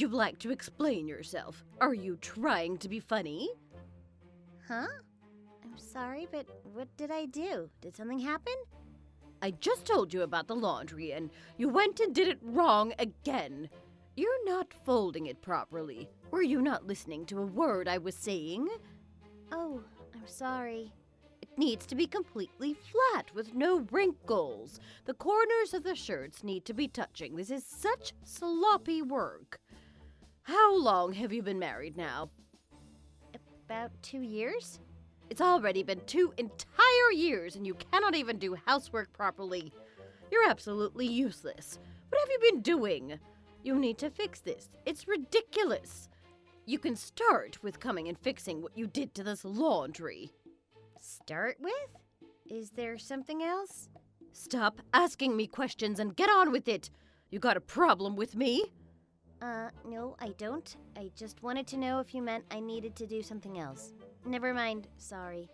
you'd like to explain yourself. Are you trying to be funny? Huh? I'm sorry, but what did I do? Did something happen? I just told you about the laundry, and you went and did it wrong again. You're not folding it properly. Were you not listening to a word I was saying? Oh, I'm sorry. It needs to be completely flat with no wrinkles. The corners of the shirts need to be touching. This is such sloppy work. How long have you been married now? About 2 years? It's already been 2 entire years and you cannot even do housework properly. You're absolutely useless. What have you been doing? You need to fix this. It's ridiculous. You can start with coming and fixing what you did to this laundry. Start with? Is there something else? Stop asking me questions and get on with it. You got a problem with me? No, I don't. I just wanted to know if you meant I needed to do something else. Never mind, sorry.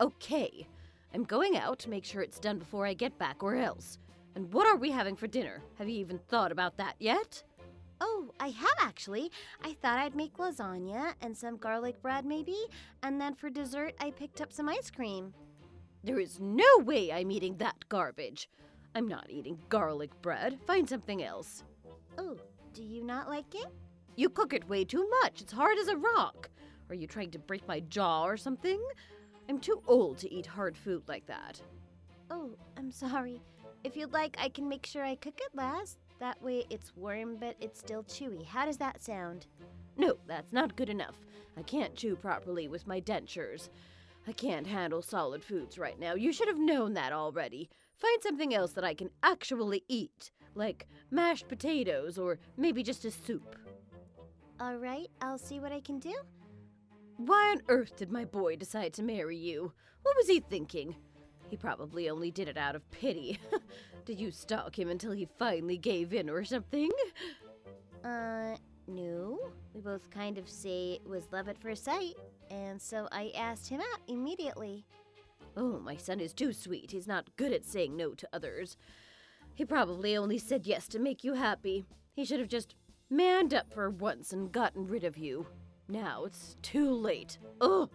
Okay. I'm going out to make sure it's done before I get back, or else. And what are we having for dinner? Have you even thought about that yet? Oh, I have actually. I thought I'd make lasagna and some garlic bread maybe, and then for dessert I picked up some ice cream. There is no way I'm eating that garbage. I'm not eating garlic bread. Find something else. Oh, do you not like it? You cook it way too much. It's hard as a rock. Are you trying to break my jaw or something? I'm too old to eat hard food like that. Oh, I'm sorry. If you'd like, I can make sure I cook it last. That way it's warm, but it's still chewy. How does that sound? No, that's not good enough. I can't chew properly with my dentures. I can't handle solid foods right now. You should have known that already. Find something else that I can actually eat, like mashed potatoes or maybe just a soup. All right, I'll see what I can do. Why on earth did my boy decide to marry you? What was he thinking? He probably only did it out of pity. Did you stalk him until he finally gave in or something? No. We both kind of say it was love at first sight, and so I asked him out immediately. Oh, my son is too sweet. He's not good at saying no to others. He probably only said yes to make you happy. He should have just manned up for once and gotten rid of you. Now it's too late. Ugh!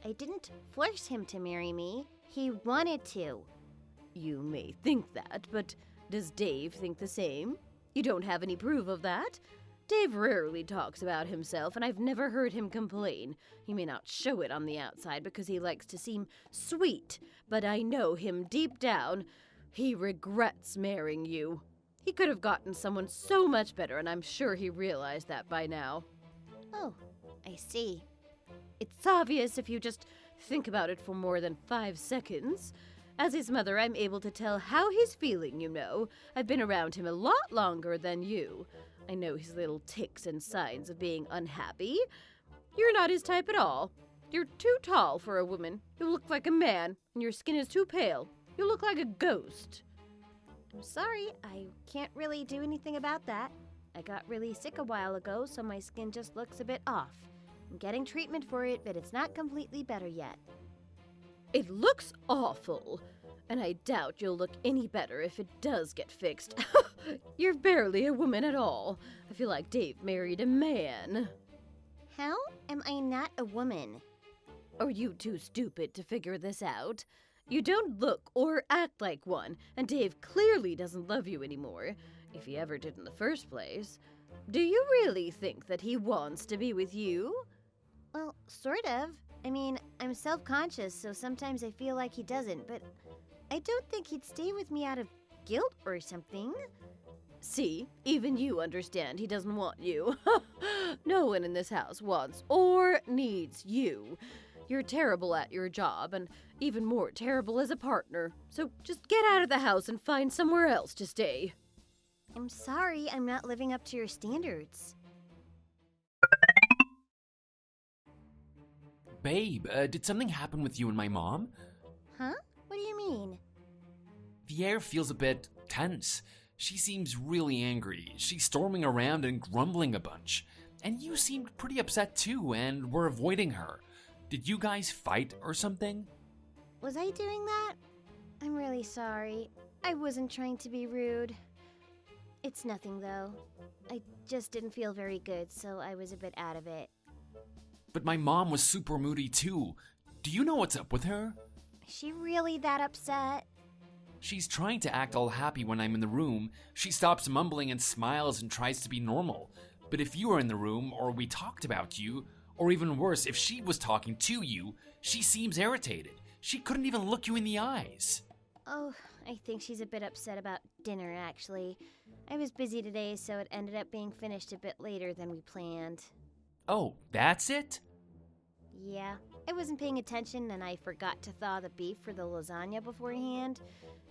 I didn't force him to marry me. He wanted to. You may think that, but does Dave think the same? You don't have any proof of that? Dave rarely talks about himself, and I've never heard him complain. He may not show it on the outside because he likes to seem sweet, but I know him deep down. He regrets marrying you. He could have gotten someone so much better, and I'm sure he realized that by now. Oh, I see. It's obvious if you just think about it for more than 5 seconds. As his mother, I'm able to tell how he's feeling, you know. I've been around him a lot longer than you. I know his little tics and signs of being unhappy. You're not his type at all. You're too tall for a woman. You look like a man, and your skin is too pale. You look like a ghost. I'm sorry, I can't really do anything about that. I got really sick a while ago, so my skin just looks a bit off. I'm getting treatment for it, but it's not completely better yet. It looks awful, and I doubt you'll look any better if it does get fixed. You're barely a woman at all. I feel like Dave married a man. How am I not a woman? Are you too stupid to figure this out? You don't look or act like one, and Dave clearly doesn't love you anymore, if he ever did in the first place. Do you really think that he wants to be with you? Well, sort of. I mean, I'm self-conscious, so sometimes I feel like he doesn't, but I don't think he'd stay with me out of guilt or something. See, even you understand he doesn't want you. No one in this house wants or needs you. You're terrible at your job, and even more terrible as a partner. So just get out of the house and find somewhere else to stay. I'm sorry I'm not living up to your standards. Babe, did something happen with you and my mom? Huh? What do you mean? The air feels a bit tense. She seems really angry. She's storming around and grumbling a bunch. And you seemed pretty upset too, and were avoiding her. Did you guys fight or something? Was I doing that? I'm really sorry. I wasn't trying to be rude. It's nothing, though. I just didn't feel very good, so I was a bit out of it. But my mom was super moody too. Do you know what's up with her? Is she really that upset? She's trying to act all happy when I'm in the room. She stops mumbling and smiles and tries to be normal. But if you were in the room, or we talked about you, or even worse, if she was talking to you, she seems irritated. She couldn't even look you in the eyes. Oh, I think she's a bit upset about dinner, actually. I was busy today, so it ended up being finished a bit later than we planned. Oh, that's it? Yeah, I wasn't paying attention and I forgot to thaw the beef for the lasagna beforehand.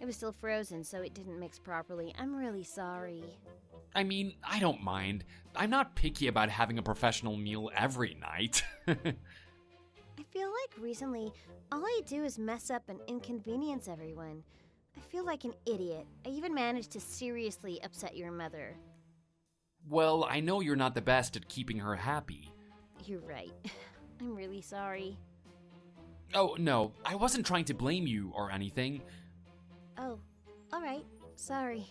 It was still frozen, so it didn't mix properly. I'm really sorry. I mean, I don't mind. I'm not picky about having a professional meal every night. I feel like recently, all I do is mess up and inconvenience everyone. I feel like an idiot. I even managed to seriously upset your mother. Well, I know you're not the best at keeping her happy. You're right. I'm really sorry. Oh, no, I wasn't trying to blame you or anything. Oh, alright. Sorry.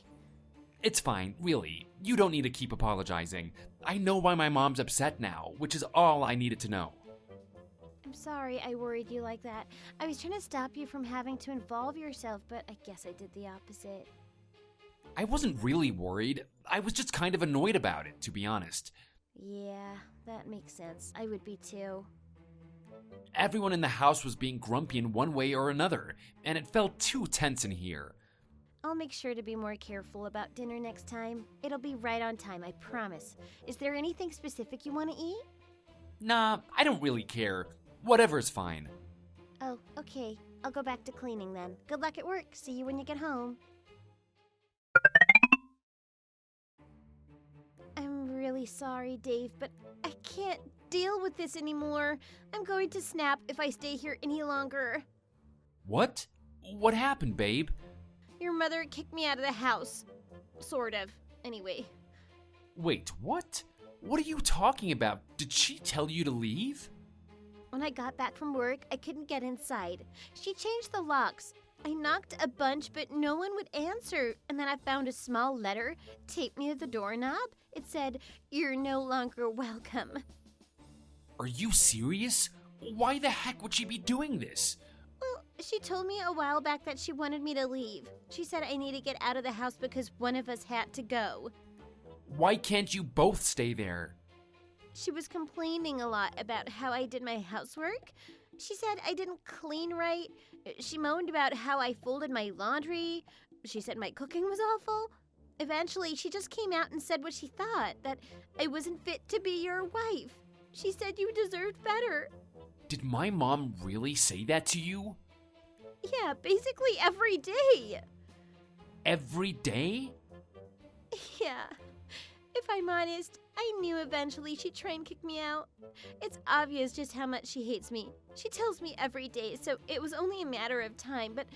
It's fine, really. You don't need to keep apologizing. I know why my mom's upset now, which is all I needed to know. I'm sorry I worried you like that. I was trying to stop you from having to involve yourself, but I guess I did the opposite. I wasn't really worried. I was just kind of annoyed about it, to be honest. Yeah, that makes sense. I would be too. Everyone in the house was being grumpy in one way or another, and it felt too tense in here. I'll make sure to be more careful about dinner next time. It'll be right on time, I promise. Is there anything specific you want to eat? Nah, I don't really care. Whatever's fine. Oh, okay. I'll go back to cleaning then. Good luck at work. See you when you get home. I'm really sorry, Dave, but I can't deal with this anymore. I'm going to snap if I stay here any longer. What? What happened, babe? Your mother kicked me out of the house. Sort of. Anyway. Wait, what? What are you talking about? Did she tell you to leave? When I got back from work, I couldn't get inside. She changed the locks. I knocked a bunch, but no one would answer. And then I found a small letter taped near the doorknob. It said, "You're no longer welcome." Are you serious? Why the heck would she be doing this? Well, she told me a while back that she wanted me to leave. She said I need to get out of the house because one of us had to go. Why can't you both stay there? She was complaining a lot about how I did my housework. She said I didn't clean right. She moaned about how I folded my laundry. She said my cooking was awful. Eventually, she just came out and said what she thought, that I wasn't fit to be your wife. She said you deserved better. Did my mom really say that to you? Yeah, basically every day. Every day? Yeah. If I'm honest, I knew eventually she'd try and kick me out. It's obvious just how much she hates me. She tells me every day, so it was only a matter of time, but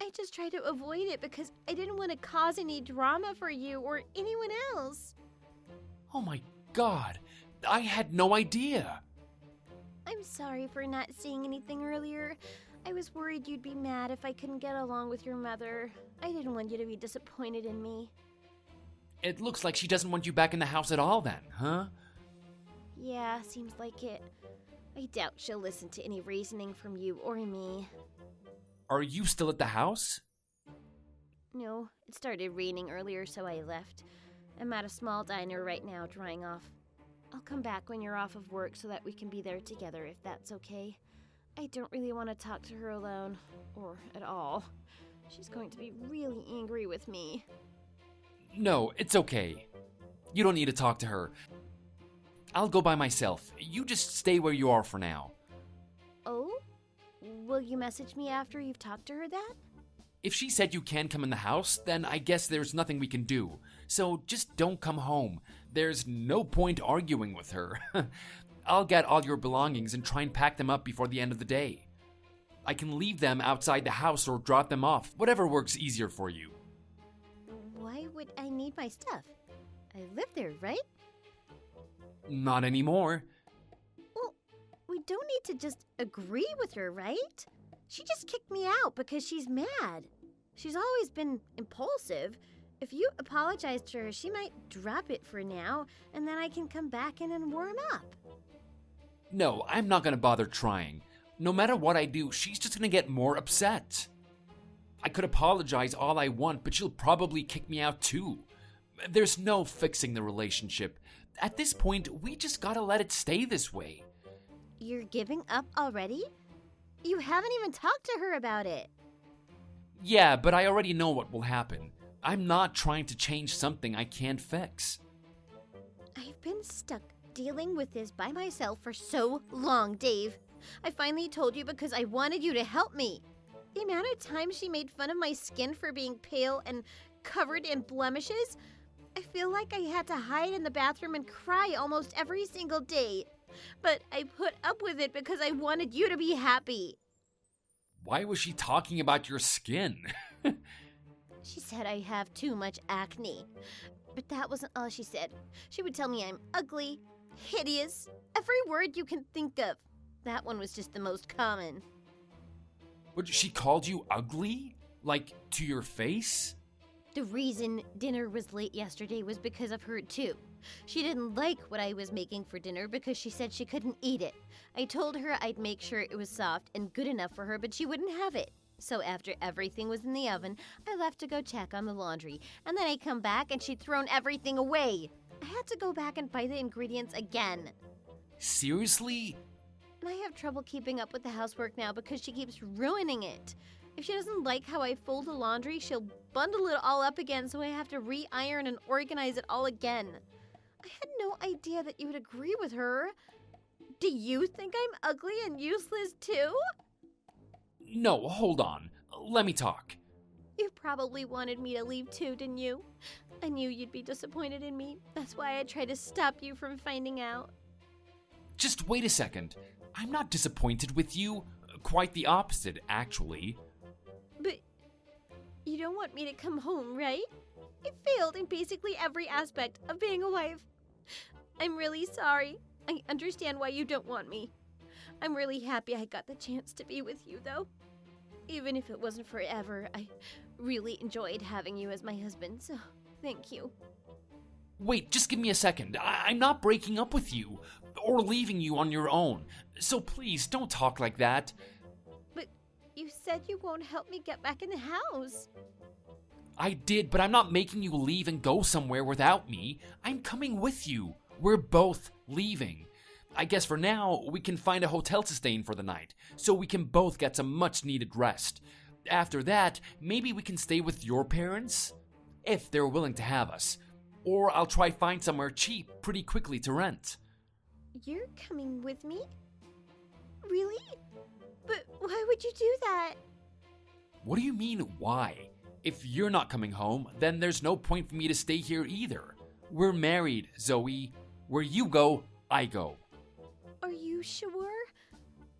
I just tried to avoid it because I didn't want to cause any drama for you or anyone else. Oh my God, I had no idea. I'm sorry for not saying anything earlier. I was worried you'd be mad if I couldn't get along with your mother. I didn't want you to be disappointed in me. It looks like she doesn't want you back in the house at all then, huh? Yeah, seems like it. I doubt she'll listen to any reasoning from you or me. Are you still at the house? No, it started raining earlier, so I left. I'm at a small diner right now, drying off. I'll come back when you're off of work so that we can be there together, if that's okay. I don't really want to talk to her alone, or at all. She's going to be really angry with me. No, it's okay. You don't need to talk to her. I'll go by myself. You just stay where you are for now. Oh? Will you message me after you've talked to her then? If she said you can come in the house, then I guess there's nothing we can do. So just don't come home. There's no point arguing with her. I'll get all your belongings and try and pack them up before the end of the day. I can leave them outside the house or drop them off, whatever works easier for you. Why would I need my stuff? I live there, right? Not anymore. Well, we don't need to just agree with her, right? She just kicked me out because she's mad. She's always been impulsive. If you apologize to her, she might drop it for now, and then I can come back in and warm up. No, I'm not gonna bother trying. No matter what I do, she's just gonna get more upset. I could apologize all I want, but she'll probably kick me out too. There's no fixing the relationship. At this point, we just gotta let it stay this way. You're giving up already? You haven't even talked to her about it. Yeah, but I already know what will happen. I'm not trying to change something I can't fix. I've been stuck dealing with this by myself for so long, Dave. I finally told you because I wanted you to help me. The amount of times she made fun of my skin for being pale and covered in blemishes, I feel like I had to hide in the bathroom and cry almost every single day. But I put up with it because I wanted you to be happy. Why was she talking about your skin? She said I have too much acne. But that wasn't all she said. She would tell me I'm ugly, hideous, every word you can think of. That one was just the most common. But she called you ugly? Like, to your face? The reason dinner was late yesterday was because of her, too. She didn't like what I was making for dinner because she said she couldn't eat it. I told her I'd make sure it was soft and good enough for her, but she wouldn't have it. So after everything was in the oven, I left to go check on the laundry. And then I come back and she'd thrown everything away. I had to go back and buy the ingredients again. Seriously? And I have trouble keeping up with the housework now because she keeps ruining it. If she doesn't like how I fold the laundry, she'll bundle it all up again so I have to re-iron and organize it all again. I had no idea that you would agree with her. Do you think I'm ugly and useless too? No, hold on. Let me talk. You probably wanted me to leave too, didn't you? I knew you'd be disappointed in me. That's why I tried to stop you from finding out. Just wait a second. I'm not disappointed with you. Quite the opposite, actually. But you don't want me to come home, right? I failed in basically every aspect of being a wife. I'm really sorry. I understand why you don't want me. I'm really happy I got the chance to be with you, though. Even if it wasn't forever, I really enjoyed having you as my husband, so thank you. Wait, just give me a second. I'm not breaking up with you or leaving you on your own. So please, don't talk like that. But you said you won't help me get back in the house. I did, but I'm not making you leave and go somewhere without me. I'm coming with you. We're both leaving. I guess for now, we can find a hotel to stay in for the night, so we can both get some much-needed rest. After that, maybe we can stay with your parents? If they're willing to have us. Or I'll try find somewhere cheap pretty quickly to rent. You're coming with me? Really? But why would you do that? What do you mean, why? If you're not coming home, then there's no point for me to stay here either. We're married, Zoe. Where you go, I go. Are you sure?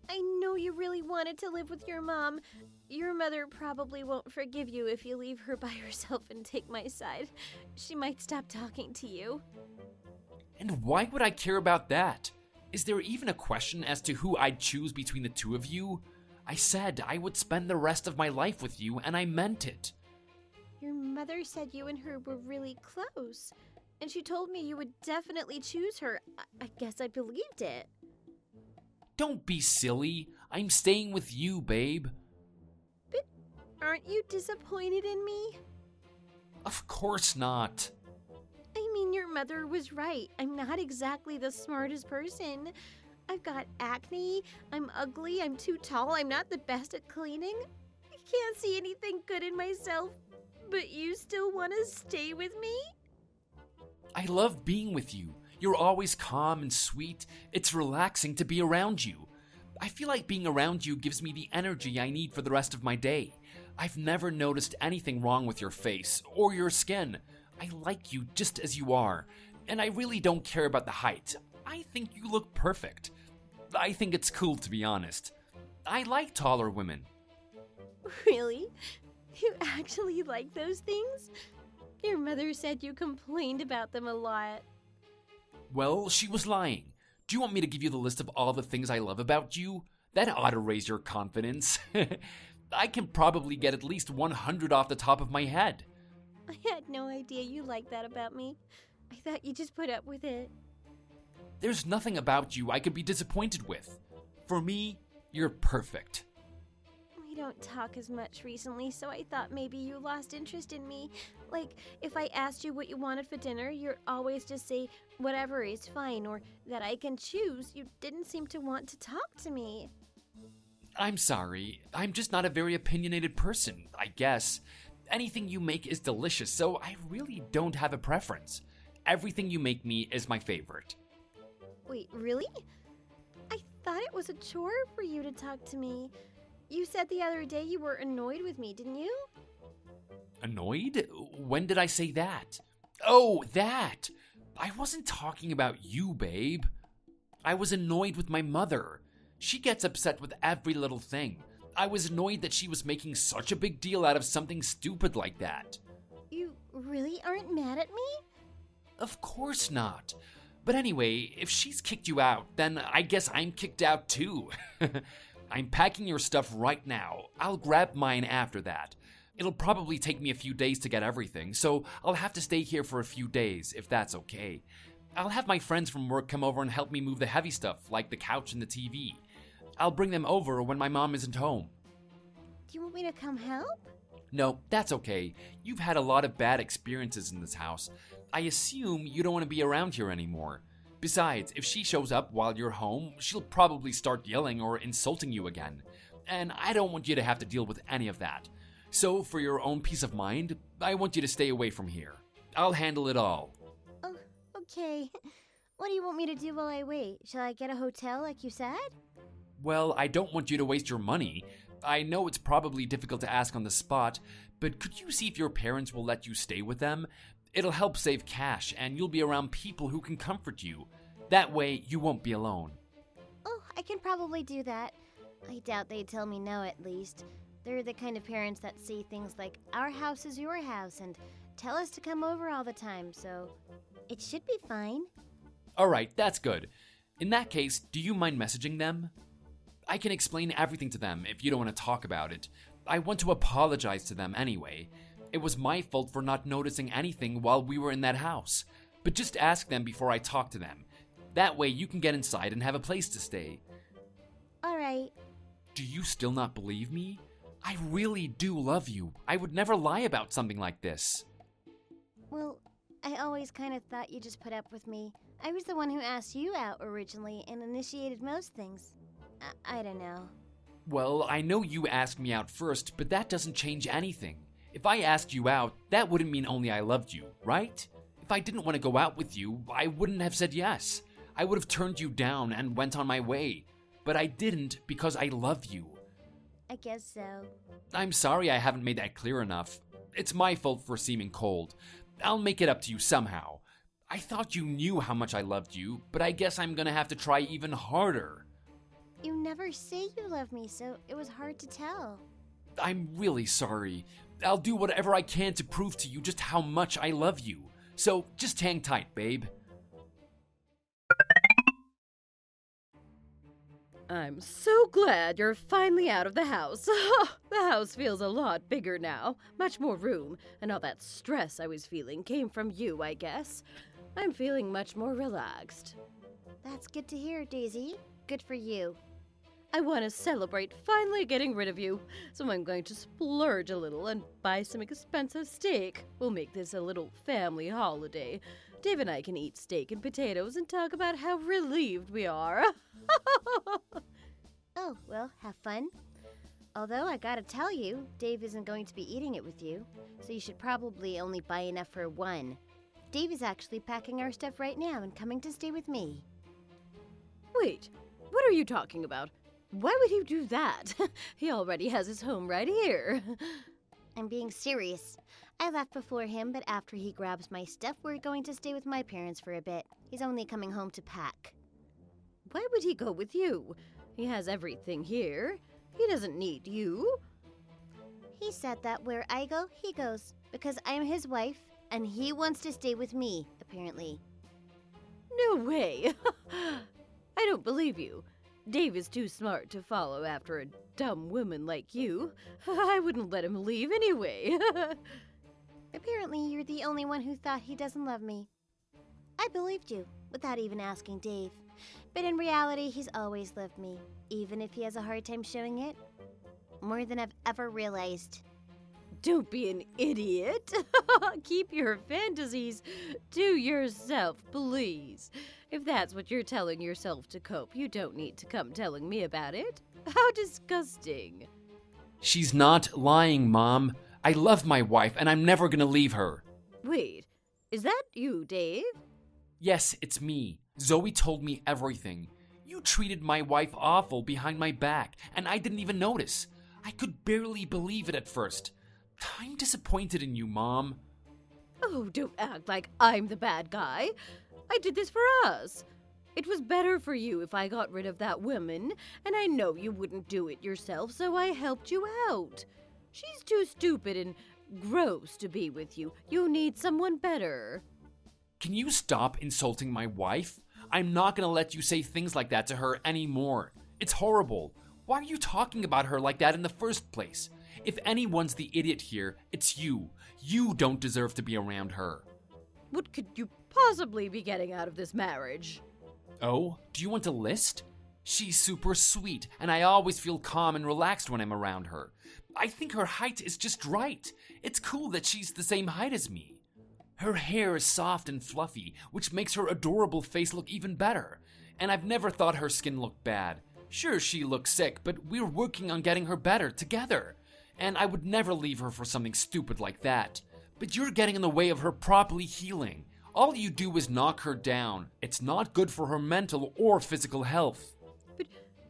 I know you really wanted to live with your mom. Your mother probably won't forgive you if you leave her by herself and take my side. She might stop talking to you. And why would I care about that? Is there even a question as to who I'd choose between the two of you? I said I would spend the rest of my life with you, and I meant it. Your mother said you and her were really close, and she told me you would definitely choose her. I guess I believed it. Don't be silly. I'm staying with you, babe. But aren't you disappointed in me? Of course not. I mean, your mother was right. I'm not exactly the smartest person. I've got acne, I'm ugly, I'm too tall, I'm not the best at cleaning. I can't see anything good in myself, but you still want to stay with me? I love being with you. You're always calm and sweet. It's relaxing to be around you. I feel like being around you gives me the energy I need for the rest of my day. I've never noticed anything wrong with your face or your skin. I like you just as you are, and I really don't care about the height. I think you look perfect. I think it's cool, to be honest. I like taller women. Really? You actually like those things? Your mother said you complained about them a lot. Well, she was lying. Do you want me to give you the list of all the things I love about you? That ought to raise your confidence. I can probably get at least 100 off the top of my head. I had no idea you like that about me. I thought you just put up with it. There's nothing about you I could be disappointed with. For me, you're perfect. We don't talk as much recently, so I thought maybe you lost interest in me. Like, if I asked you what you wanted for dinner, you'd always just say, whatever is fine, or that I can choose. You didn't seem to want to talk to me. I'm sorry. I'm just not a very opinionated person, I guess. Anything you make is delicious, so I really don't have a preference. Everything you make me is my favorite. Wait, really? I thought it was a chore for you to talk to me. You said the other day you were annoyed with me, didn't you? Annoyed? When did I say that? Oh, that! I wasn't talking about you, babe. I was annoyed with my mother. She gets upset with every little thing. I was annoyed that she was making such a big deal out of something stupid like that. You really aren't mad at me? Of course not. But anyway, if she's kicked you out, then I guess I'm kicked out too. I'm packing your stuff right now. I'll grab mine after that. It'll probably take me a few days to get everything, so I'll have to stay here for a few days, if that's okay. I'll have my friends from work come over and help me move the heavy stuff, like the couch and the TV. I'll bring them over when my mom isn't home. Do you want me to come help? No, that's okay. You've had a lot of bad experiences in this house. I assume you don't want to be around here anymore. Besides, if she shows up while you're home, she'll probably start yelling or insulting you again. And I don't want you to have to deal with any of that. So, for your own peace of mind, I want you to stay away from here. I'll handle it all. Oh, okay. What do you want me to do while I wait? Shall I get a hotel like you said? Well, I don't want you to waste your money. I know it's probably difficult to ask on the spot, but could you see if your parents will let you stay with them? It'll help save cash, and you'll be around people who can comfort you. That way, you won't be alone. Oh, I can probably do that. I doubt they'd tell me no, at least. They're the kind of parents that say things like, our house is your house, and tell us to come over all the time, so it should be fine. Alright, that's good. In that case, do you mind messaging them? I can explain everything to them if you don't want to talk about it. I want to apologize to them anyway. It was my fault for not noticing anything while we were in that house. But just ask them before I talk to them. That way you can get inside and have a place to stay. Alright. Do you still not believe me? I really do love you. I would never lie about something like this. Well, I always kind of thought you just put up with me. I was the one who asked you out originally and initiated most things. I don't know. Well, I know you asked me out first, but that doesn't change anything. If I asked you out, that wouldn't mean only I loved you, right? If I didn't want to go out with you, I wouldn't have said yes. I would have turned you down and went on my way. But I didn't because I love you. I guess so. I'm sorry I haven't made that clear enough. It's my fault for seeming cold. I'll make it up to you somehow. I thought you knew how much I loved you, but I guess I'm gonna have to try even harder. You never say you love me, so it was hard to tell. I'm really sorry. I'll do whatever I can to prove to you just how much I love you. So just hang tight, babe. I'm so glad you're finally out of the house. The house feels a lot bigger now. Much more room, and all that stress I was feeling came from you, I guess. I'm feeling much more relaxed. That's good to hear, Daisy. Good for you. I want to celebrate finally getting rid of you, so I'm going to splurge a little and buy some expensive steak. We'll make this a little family holiday. Dave and I can eat steak and potatoes and talk about how relieved we are. Oh, well, have fun. Although I gotta tell you, Dave isn't going to be eating it with you, so you should probably only buy enough for one. Dave is actually packing our stuff right now and coming to stay with me. Wait, what are you talking about? Why would he do that? He already has his home right here. I'm being serious. I left before him, but after he grabs my stuff, we're going to stay with my parents for a bit. He's only coming home to pack. Why would he go with you? He has everything here. He doesn't need you. He said that where I go, he goes, because I'm his wife, and he wants to stay with me, apparently. No way. I don't believe you. Dave is too smart to follow after a dumb woman like you. I wouldn't let him leave anyway. Apparently, you're the only one who thought he doesn't love me. I believed you, without even asking Dave. But in reality, he's always loved me, even if he has a hard time showing it. More than I've ever realized. Don't be an idiot. Keep your fantasies to yourself, please. If that's what you're telling yourself to cope, you don't need to come telling me about it. How disgusting. She's not lying, Mom. I love my wife, and I'm never gonna leave her. Wait, is that you, Dave? Yes, it's me. Zoe told me everything. You treated my wife awful behind my back, and I didn't even notice. I could barely believe it at first. I'm disappointed in you, Mom. Oh, don't act like I'm the bad guy. I did this for us. It was better for you if I got rid of that woman, and I know you wouldn't do it yourself, so I helped you out. She's too stupid and gross to be with you. You need someone better. Can you stop insulting my wife? I'm not gonna let you say things like that to her anymore. It's horrible. Why are you talking about her like that in the first place? If anyone's the idiot here, it's you. You don't deserve to be around her. What could you possibly be getting out of this marriage? Oh, do you want a list? She's super sweet, and I always feel calm and relaxed when I'm around her. I think her height is just right. It's cool that she's the same height as me. Her hair is soft and fluffy, which makes her adorable face look even better. And I've never thought her skin looked bad. Sure, she looks sick, but we're working on getting her better together. And I would never leave her for something stupid like that. But you're getting in the way of her properly healing. All you do is knock her down. It's not good for her mental or physical health. But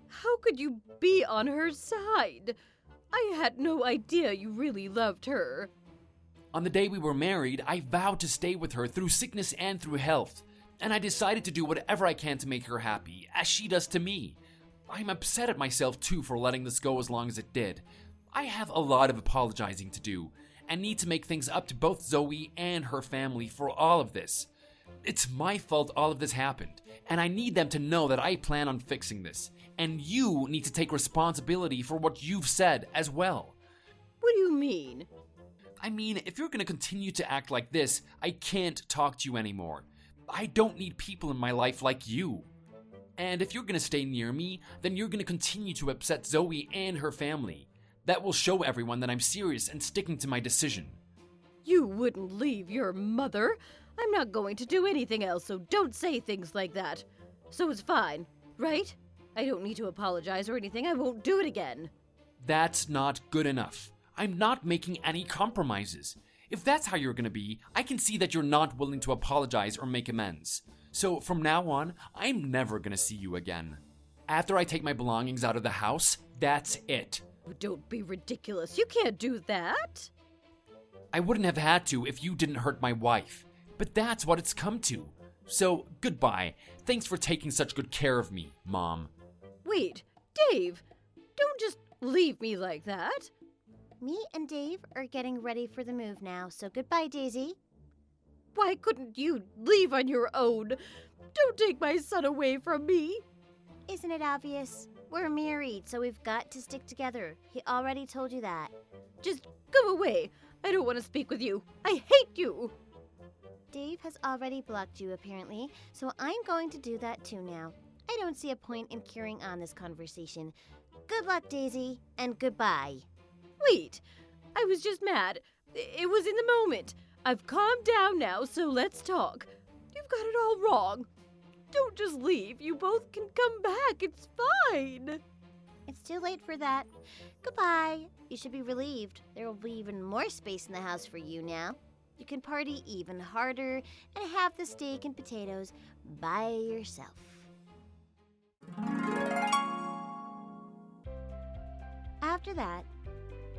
how could you be on her side? I had no idea you really loved her. On the day we were married, I vowed to stay with her through sickness and through health. And I decided to do whatever I can to make her happy, as she does to me. I'm upset at myself too for letting this go as long as it did. I have a lot of apologizing to do, and need to make things up to both Zoe and her family for all of this. It's my fault all of this happened, and I need them to know that I plan on fixing this, and you need to take responsibility for what you've said as well. What do you mean? I mean, if you're gonna continue to act like this, I can't talk to you anymore. I don't need people in my life like you. And if you're gonna stay near me, then you're gonna continue to upset Zoe and her family. That will show everyone that I'm serious and sticking to my decision. You wouldn't leave your mother. I'm not going to do anything else, so don't say things like that. So it's fine, right? I don't need to apologize or anything. I won't do it again. That's not good enough. I'm not making any compromises. If that's how you're gonna be, I can see that you're not willing to apologize or make amends. So from now on, I'm never gonna see you again. After I take my belongings out of the house, that's it. Don't be ridiculous. You can't do that. I wouldn't have had to if you didn't hurt my wife. But that's what it's come to. So, goodbye. Thanks for taking such good care of me, Mom. Wait, Dave, don't just leave me like that. Me and Dave are getting ready for the move now, so goodbye, Daisy. Why couldn't you leave on your own? Don't take my son away from me. Isn't it obvious? We're married, so we've got to stick together. He already told you that. Just go away. I don't want to speak with you. I hate you. Dave has already blocked you, apparently, so I'm going to do that too now. I don't see a point in carrying on this conversation. Good luck, Daisy, and goodbye. Wait, I was just mad. It was in the moment. I've calmed down now, so let's talk. You've got it all wrong. Don't just leave. You both can come back. It's fine. It's too late for that. Goodbye. You should be relieved. There will be even more space in the house for you now. You can party even harder and have the steak and potatoes by yourself. After that,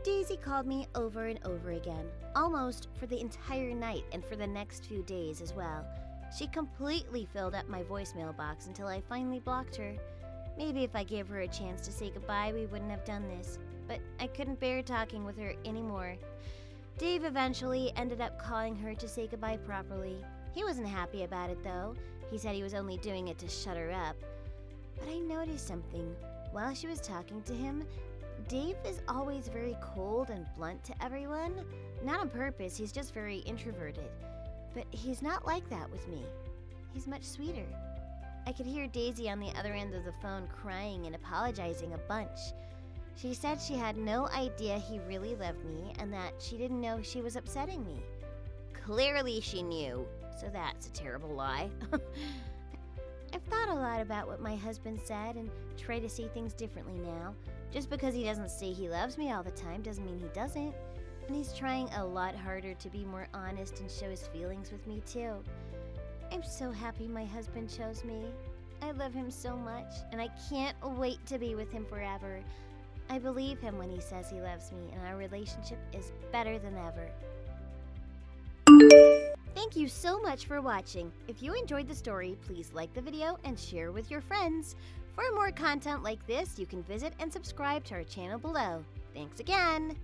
Daisy called me over and over again, almost for the entire night and for the next few days as well. She completely filled up my voicemail box until I finally blocked her. Maybe if I gave her a chance to say goodbye, we wouldn't have done this, but I couldn't bear talking with her anymore. Dave eventually ended up calling her to say goodbye properly. He wasn't happy about it though. He said he was only doing it to shut her up. But I noticed something. While she was talking to him, Dave is always very cold and blunt to everyone. Not on purpose, he's just very introverted. But he's not like that with me. He's much sweeter. I could hear Daisy on the other end of the phone crying and apologizing a bunch. She said she had no idea he really loved me and that she didn't know she was upsetting me. Clearly she knew, so that's a terrible lie. I've thought a lot about what my husband said and try to see things differently now. Just because he doesn't say he loves me all the time doesn't mean he doesn't. And he's trying a lot harder to be more honest and show his feelings with me too. I'm so happy my husband chose me. I love him so much, and I can't wait to be with him forever. I believe him when he says he loves me, and our relationship is better than ever. Thank you so much for watching. If you enjoyed the story, please like the video and share with your friends. For more content like this, you can visit and subscribe to our channel below. Thanks again!